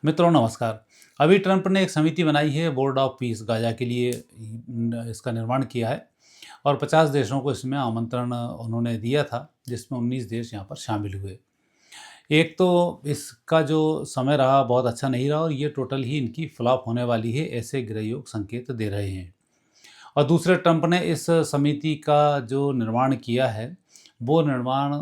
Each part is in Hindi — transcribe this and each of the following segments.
मित्रों नमस्कार। अभी ट्रंप ने एक समिति बनाई है बोर्ड ऑफ पीस गाज़ा के लिए इसका निर्माण किया है और 50 देशों को इसमें आमंत्रण उन्होंने दिया था, जिसमें 19 देश यहाँ पर शामिल हुए। एक तो इसका जो समय रहा बहुत अच्छा नहीं रहा और ये टोटल ही इनकी फ्लॉप होने वाली है, ऐसे गृहयोग संकेत दे रहे हैं। और दूसरे ट्रंप ने इस समिति का जो निर्माण किया है, वो निर्माण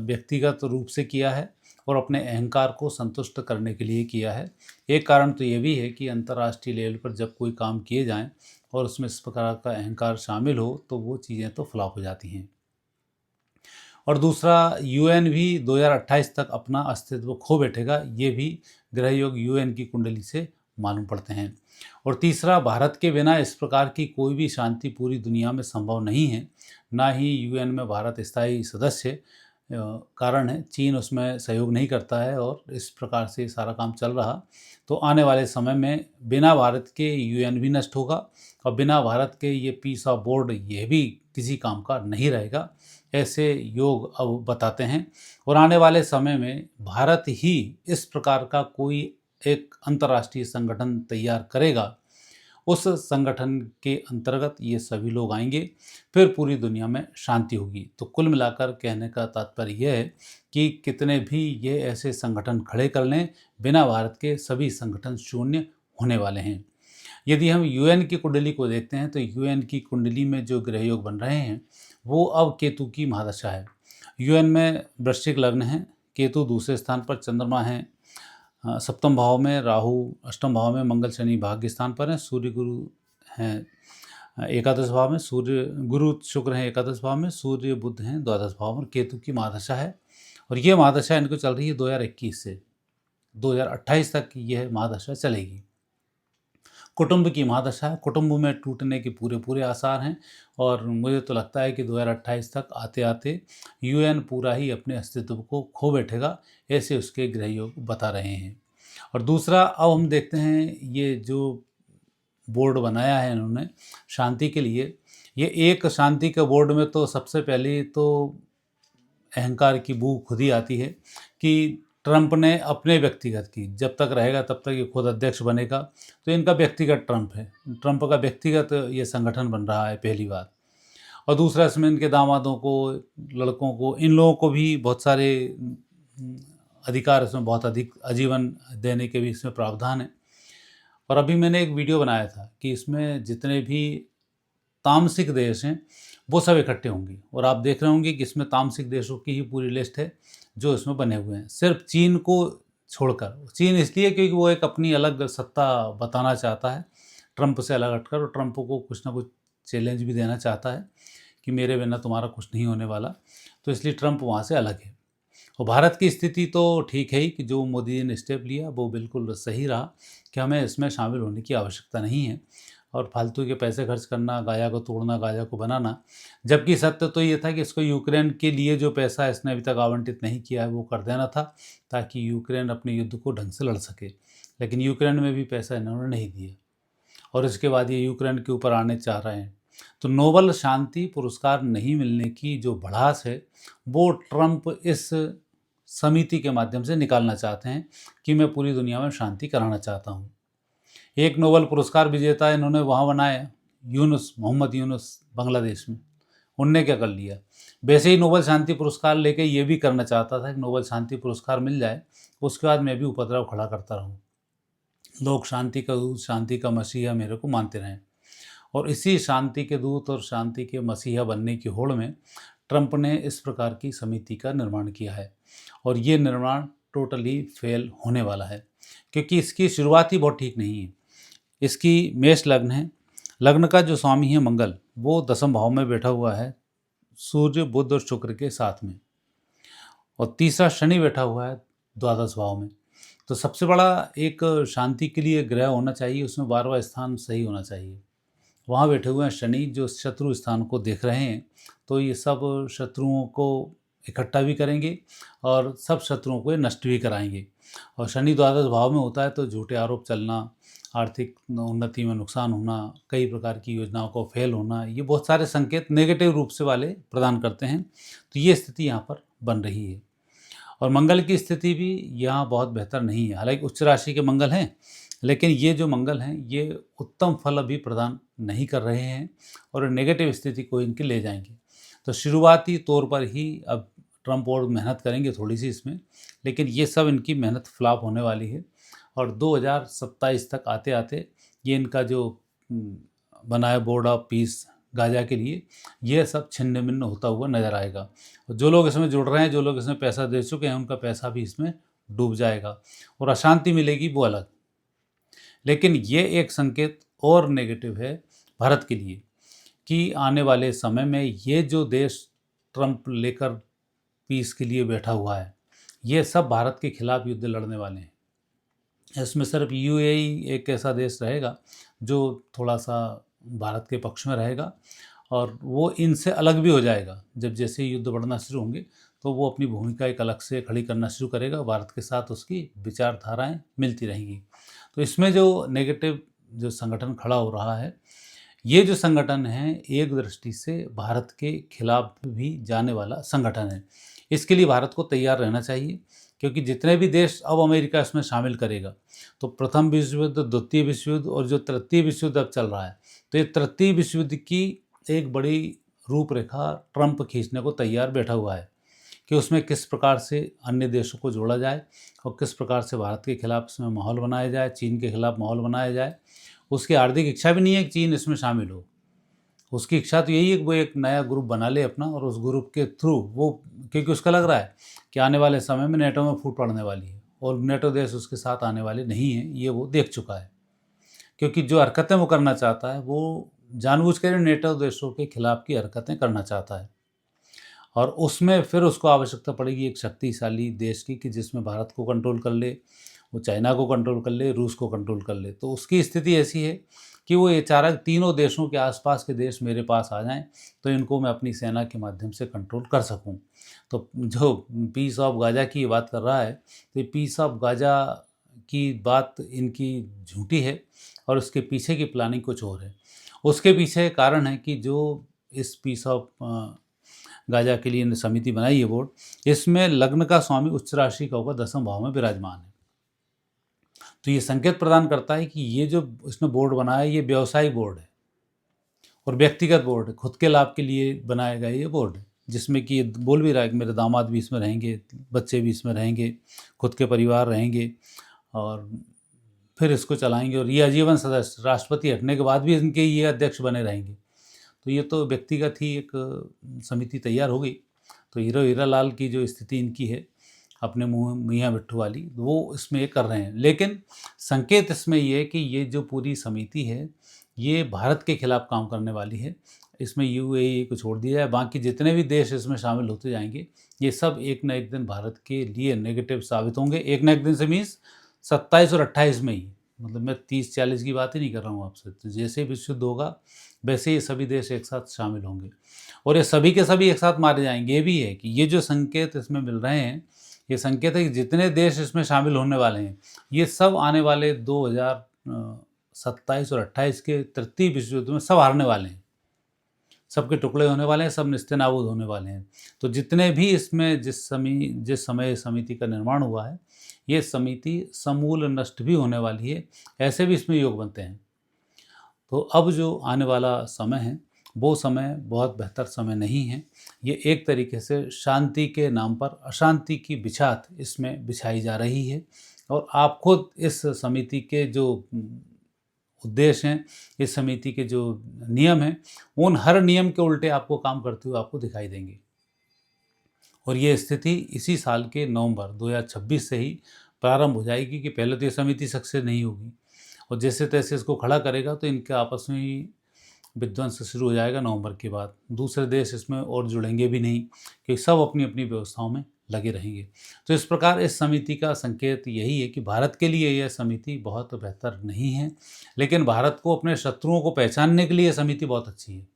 व्यक्तिगत रूप से किया है और अपने अहंकार को संतुष्ट करने के लिए किया है। एक कारण तो ये भी है कि अंतर्राष्ट्रीय लेवल पर जब कोई काम किए जाएँ और उसमें इस प्रकार का अहंकार शामिल हो, तो वो चीज़ें तो फ्लॉप हो जाती हैं। और दूसरा, यूएन भी 2028 तक अपना अस्तित्व खो बैठेगा, ये भी ग्रहयोग यूएन की कुंडली से मालूम पड़ते हैं। और तीसरा, भारत के बिना इस प्रकार की कोई भी शांति पूरी दुनिया में संभव नहीं है, ना ही यूएन में भारत स्थायी सदस्य कारण है। चीन उसमें सहयोग नहीं करता है और इस प्रकार से सारा काम चल रहा, तो आने वाले समय में बिना भारत के यूएन भी नष्ट होगा और बिना भारत के ये पीस ऑफ बोर्ड ये भी किसी काम का नहीं रहेगा, ऐसे योग अब बताते हैं। और आने वाले समय में भारत ही इस प्रकार का कोई एक अंतर्राष्ट्रीय संगठन तैयार करेगा, उस संगठन के अंतर्गत ये सभी लोग आएंगे, फिर पूरी दुनिया में शांति होगी। तो कुल मिलाकर कहने का तात्पर्य यह है कि कितने भी ये ऐसे संगठन खड़े कर लें, बिना भारत के सभी संगठन शून्य होने वाले हैं। यदि हम यूएन की कुंडली को देखते हैं तो यूएन की कुंडली में जो ग्रहयोग बन रहे हैं वो अब केतु की महादशा है। यूएन में वृश्चिक लग्न है, केतु दूसरे स्थान पर, चंद्रमा है सप्तम भाव में, राहु अष्टम भाव में, मंगल शनि भाग्य स्थान पर हैं, सूर्य गुरु हैं एकादश भाव में, सूर्य गुरु शुक्र हैं एकादश भाव में, सूर्य बुध हैं द्वादश भाव में। केतु की महादशा है और ये महादशा इनको चल रही है 2021 से 2028 तक यह महादशा चलेगी। कुटुंब की महादशा है, कुटुंब में टूटने के पूरे पूरे आसार हैं और मुझे तो लगता है कि 2028 तक आते आते यूएन पूरा ही अपने अस्तित्व को खो बैठेगा, ऐसे उसके ग्रहयोग बता रहे हैं। और दूसरा, अब हम देखते हैं ये जो बोर्ड बनाया है इन्होंने शांति के लिए, ये एक शांति के बोर्ड में तो सबसे पहले तो अहंकार की बू खुद ही आती है कि ट्रंप ने अपने व्यक्तिगत की, जब तक रहेगा तब तक ये खुद अध्यक्ष बनेगा, तो इनका व्यक्तिगत ट्रंप है, ट्रंप का व्यक्तिगत ये संगठन बन रहा है पहली बात। और दूसरा, इसमें इनके दामादों को, लड़कों को, इन लोगों को भी बहुत सारे अधिकार, इसमें बहुत अधिक आजीवन देने के भी इसमें प्रावधान है। और अभी मैंने एक वीडियो बनाया था कि इसमें जितने भी तामसिक देश हैं वो सब इकट्ठे होंगे और आप देख रहे होंगे कि इसमें तामसिक देशों की ही पूरी लिस्ट है जो इसमें बने हुए हैं, सिर्फ चीन को छोड़कर। चीन इसलिए क्योंकि वो एक अपनी अलग सत्ता बताना चाहता है, ट्रंप से अलग हटकर, और ट्रंप को कुछ ना कुछ चैलेंज भी देना चाहता है कि मेरे बिना तुम्हारा कुछ नहीं होने वाला, तो इसलिए ट्रंप वहाँ से अलग है। और भारत की स्थिति तो ठीक है ही कि जो मोदी जी ने स्टेप लिया वो बिल्कुल सही रहा कि हमें इसमें शामिल होने की आवश्यकता नहीं है और फालतू के पैसे खर्च करना, गाया को तोड़ना, गाया को बनाना। जबकि सत्य तो ये था कि इसको यूक्रेन के लिए जो पैसा इसने अभी तक आवंटित नहीं किया है वो कर देना था, ताकि यूक्रेन अपने युद्ध को ढंग से लड़ सके। लेकिन यूक्रेन में भी पैसा इन्होंने नहीं दिया और इसके बाद ये यूक्रेन के ऊपर आने चाह रहे हैं। तो नोबल शांति पुरस्कार नहीं मिलने की जो भड़ास है वो ट्रंप इस समिति के माध्यम से निकालना चाहते हैं कि मैं पूरी दुनिया में शांति कराना चाहता हूँ। एक नोबल पुरस्कार विजेता इन्होंने वहाँ बनाया, यूनुस, मोहम्मद यूनुस, बांग्लादेश में। उनने क्या कर लिया? वैसे ही नोबल शांति पुरस्कार लेके ये भी करना चाहता था कि नोबल शांति पुरस्कार मिल जाए, उसके बाद मैं भी उपद्रव खड़ा करता रहूँ, लोग शांति का दूत, शांति का मसीहा मेरे को मानते रहें। और इसी शांति के दूत और शांति के मसीहा बनने की होड़ में ट्रंप ने इस प्रकार की समिति का निर्माण किया है और ये निर्माण टोटली फेल होने वाला है, क्योंकि इसकी शुरुआत ही बहुत ठीक नहीं है। इसकी मेष लग्न है, लग्न का जो स्वामी है मंगल, वो दसम भाव में बैठा हुआ है सूर्य, बुध और शुक्र के साथ में, और तीसरा शनि बैठा हुआ है द्वादश भाव में। तो सबसे बड़ा एक शांति के लिए ग्रह होना चाहिए, उसमें 12वां स्थान सही होना चाहिए। वहाँ बैठे हुए हैं शनि, जो शत्रु स्थान को देख रहे हैं, तो ये सब शत्रुओं को इकट्ठा भी करेंगे और सब शत्रुओं को ये नष्ट भी कराएंगे। और शनि द्वादश भाव में होता है तो झूठे आरोप चलना, आर्थिक उन्नति में नुकसान होना, कई प्रकार की योजनाओं को फेल होना, ये बहुत सारे संकेत नेगेटिव रूप से वाले प्रदान करते हैं। तो ये स्थिति यहाँ पर बन रही है। और मंगल की स्थिति भी यहाँ बहुत बेहतर नहीं है। हालांकि उच्च राशि के मंगल हैं, लेकिन ये जो मंगल हैं ये उत्तम फल अभी प्रदान नहीं कर रहे हैं और नेगेटिव स्थिति को इनकी ले जाएंगे। तो शुरुआती तौर पर ही अब ट्रम्प और मेहनत करेंगे थोड़ी सी इसमें, लेकिन ये सब इनकी मेहनत फ्लॉप होने वाली है और 2027 तक आते आते ये इनका जो बना है बोर्ड ऑफ पीस गाजा के लिए, ये सब छिन्न भिन्न होता हुआ नजर आएगा। और जो लोग इसमें जुड़ रहे हैं, जो लोग इसमें पैसा दे चुके हैं, उनका पैसा भी इसमें डूब जाएगा और अशांति मिलेगी वो अलग। लेकिन ये एक संकेत और नेगेटिव है भारत के लिए कि आने वाले समय में ये जो देश ट्रंप लेकर पीस के लिए बैठा हुआ है, ये सब भारत के खिलाफ युद्ध लड़ने वाले हैं। इसमें सिर्फ यूएई एक ऐसा देश रहेगा जो थोड़ा सा भारत के पक्ष में रहेगा और वो इनसे अलग भी हो जाएगा। जब जैसे युद्ध बढ़ना शुरू होंगे तो वो अपनी भूमिका एक अलग से खड़ी करना शुरू करेगा, भारत के साथ उसकी विचारधाराएं मिलती रहेंगी। तो इसमें जो नेगेटिव जो संगठन खड़ा हो रहा है, ये जो संगठन है एक दृष्टि से भारत के खिलाफ भी जाने वाला संगठन है। इसके लिए भारत को तैयार रहना चाहिए, क्योंकि जितने भी देश अब अमेरिका इसमें शामिल करेगा, तो प्रथम विश्व युद्ध, द्वितीय विश्व युद्ध और जो तृतीय विश्व युद्ध अब चल रहा है, तो ये तृतीय विश्व युद्ध की एक बड़ी रूपरेखा ट्रंप खींचने को तैयार बैठा हुआ है कि उसमें किस प्रकार से अन्य देशों को जोड़ा जाए और किस प्रकार से भारत के खिलाफ इसमें माहौल बनाया जाए, चीन के खिलाफ माहौल बनाया जाए। उसकी हार्दिक इच्छा भी नहीं है कि चीन इसमें शामिल हो, उसकी इच्छा तो यही है कि वो एक नया ग्रुप बना ले अपना और उस ग्रुप के थ्रू वो, क्योंकि उसका लग रहा है कि आने वाले समय में नेटो में फूट पड़ने वाली है और नेटो देश उसके साथ आने वाले नहीं हैं, ये वो देख चुका है। क्योंकि जो हरकतें वो करना चाहता है वो जानबूझकर नेटो देशों के खिलाफ की हरकतें करना चाहता है और उसमें फिर उसको आवश्यकता पड़ेगी एक शक्तिशाली देश की कि जिसमें भारत को कंट्रोल कर ले, वो चाइना को कंट्रोल कर ले, रूस को कंट्रोल कर ले। तो उसकी स्थिति ऐसी है कि वो ये चाह रहा है तीनों देशों के आसपास के देश मेरे पास आ जाएं तो इनको मैं अपनी सेना के माध्यम से कंट्रोल कर सकूं। तो जो पीस ऑफ गाजा की बात कर रहा है, तो पीस ऑफ गाजा की बात इनकी झूठी है और उसके पीछे की प्लानिंग कुछ और है। उसके पीछे कारण है कि जो इस पीस ऑफ गाजा के लिए समिति बनाई है बोर्ड, इसमें लग्न का स्वामी उच्च राशि का होगा 10वें भाव में विराजमान है। तो ये संकेत प्रदान करता है कि ये जो इसने बोर्ड बनाया है ये व्यवसायिक बोर्ड है और व्यक्तिगत बोर्ड है, खुद के लाभ के लिए बनाया गया ये बोर्ड है, जिसमें कि ये बोल भी रहा है कि मेरे दामाद भी इसमें रहेंगे, बच्चे भी इसमें रहेंगे, खुद के परिवार रहेंगे और फिर इसको चलाएंगे और ये आजीवन सदस्य, राष्ट्रपति हटने के बाद भी इनके ये अध्यक्ष बने रहेंगे। तो ये तो व्यक्तिगत ही एक समिति तैयार हो गई। तो हीरा लाल की जो स्थिति इनकी है अपने मुँह मियाँ बिट्ठू वाली, वो इसमें ये कर रहे हैं। लेकिन संकेत इसमें ये है कि ये जो पूरी समिति है ये भारत के खिलाफ काम करने वाली है। इसमें यूएई को छोड़ दिया जाए, बाकी जितने भी देश इसमें शामिल होते जाएंगे ये सब एक न एक दिन भारत के लिए नेगेटिव साबित होंगे। एक न एक दिन से मीन्स 27 और 28 में ही, मतलब मैं 30-40 की बात ही नहीं कर रहा हूँ आपसे। तो जैसे विश्व युद्ध होगा वैसे ये सभी देश एक साथ शामिल होंगे और ये सभी के सभी एक साथ मारे जाएंगे। ये भी है कि ये जो संकेत इसमें मिल रहे हैं, ये संकेत है कि जितने देश इसमें शामिल होने वाले हैं ये सब आने वाले 2027 और 28 के तृतीय विश्व युद्ध में सब हारने वाले हैं, सबके टुकड़े होने वाले हैं, सब निस्तेनाबूद होने वाले हैं। तो जितने भी इसमें जिस समय समिति का निर्माण हुआ है, ये समिति समूल नष्ट भी होने वाली है, ऐसे भी इसमें योग बनते हैं। तो अब जो आने वाला समय है वो समय बहुत बेहतर समय नहीं है। ये एक तरीके से शांति के नाम पर अशांति की बिछात इसमें बिछाई जा रही है और आप खुद इस समिति के जो उद्देश्य हैं, इस समिति के जो नियम हैं, उन हर नियम के उल्टे आपको काम करते हुए आपको दिखाई देंगे। और ये स्थिति इसी साल के नवंबर 2026 से ही प्रारंभ हो जाएगी कि पहले तो ये समिति सक्सेस नहीं होगी और जैसे तैसे इसको खड़ा करेगा तो इनके आपस में ही विध्वंस शुरू हो जाएगा नवंबर के बाद। दूसरे देश इसमें और जुड़ेंगे भी नहीं क्योंकि सब अपनी अपनी व्यवस्थाओं में लगे रहेंगे। तो इस प्रकार इस समिति का संकेत यही है कि भारत के लिए यह समिति बहुत बेहतर नहीं है, लेकिन भारत को अपने शत्रुओं को पहचानने के लिए यह समिति बहुत अच्छी है।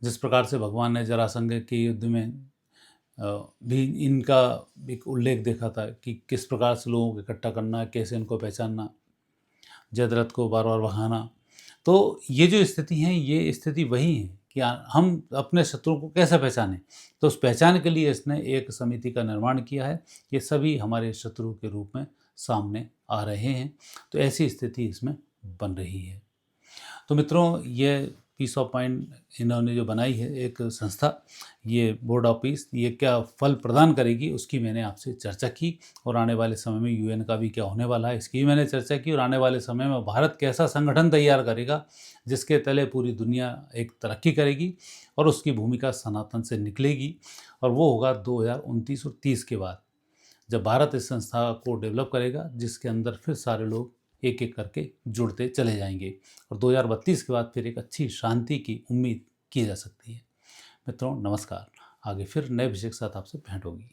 जिस प्रकार से भगवान ने जरासंध के युद्ध में भी इनका एक उल्लेख देखा था कि किस प्रकार से लोगों को इकट्ठा करना, कैसे इनको पहचानना, जयद्रथ को बार बार बहाना। तो ये जो स्थिति है ये स्थिति वही है कि हम अपने शत्रु को कैसे पहचानें। तो उस पहचान के लिए इसने एक समिति का निर्माण किया है। ये सभी हमारे शत्रु के रूप में सामने आ रहे हैं। तो ऐसी स्थिति इसमें बन रही है। तो मित्रों, ये पीस ऑफ माइंड इन्होंने जो बनाई है एक संस्था, ये बोर्ड ऑफ पीस, ये क्या फल प्रदान करेगी उसकी मैंने आपसे चर्चा की। और आने वाले समय में यूएन का भी क्या होने वाला है इसकी भी मैंने चर्चा की। और आने वाले समय में भारत कैसा संगठन तैयार करेगा जिसके तले पूरी दुनिया एक तरक्की करेगी और उसकी भूमिका सनातन से निकलेगी। और वो होगा 2029 और 30 के बाद, जब भारत इस संस्था को डेवलप करेगा जिसके अंदर फिर सारे लोग एक एक करके जुड़ते चले जाएंगे। और 2032 के बाद फिर एक अच्छी शांति की उम्मीद की जा सकती है। मित्रों नमस्कार, आगे फिर नए विषय के साथ आपसे भेंट होगी।